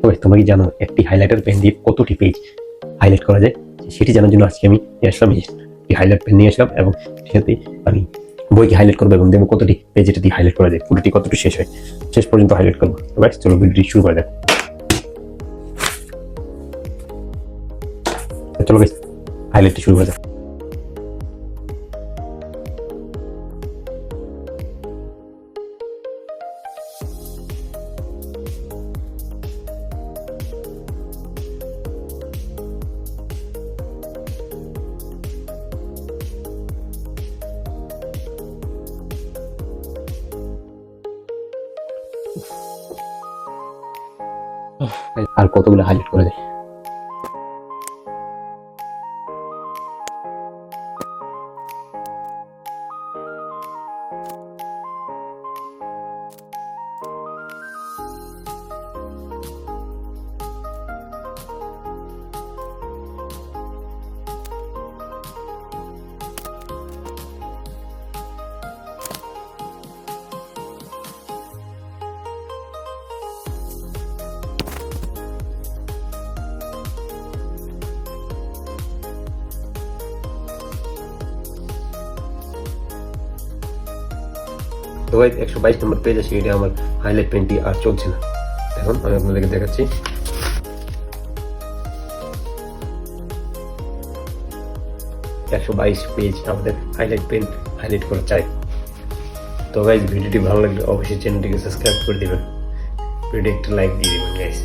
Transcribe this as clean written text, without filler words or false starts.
তবে তোমরা কি জানো একটি হাইলাইটার পেন দিয়ে কতটি পেজ হাইলাইট করা যায়? সেটি জানার জন্য আজকে আমি আসলাম, এই হাইলাইট পেন নিয়ে আসলাম এবং এর সাথে আমি বইকে হাইলাইট করবো এবং দেখবো কতটি পেজ এটা দিয়ে হাইলাইট করা যায়, পুরোটি কতটি শেষ হয়, শেষ পর্যন্ত হাইলাইট করবো। তো গাইস চলো ভিডিওটি শুরু করা যাক। চলো গাইস হাইলাইটটি শুরু করা যাক। আর কতগুলো হাইলাইট করা যায়? তো ভাই 122 নম্বর পেজ আছে, এটা আমার হাইলাইট পেনটি আর চলছে না। এখন আমি আপনাদেরকে দেখাচ্ছি। একশো 22 পেজ আমাদের হাইলাইট পেন হাইলাইট করা চাই। তো গাইজ ভিডিওটি ভালো লাগলে অবশ্যই চ্যানেলটিকে সাবস্ক্রাইব করে দিবেন, ভিডিও একটা লাইক দিয়ে দিবেন গাইজ।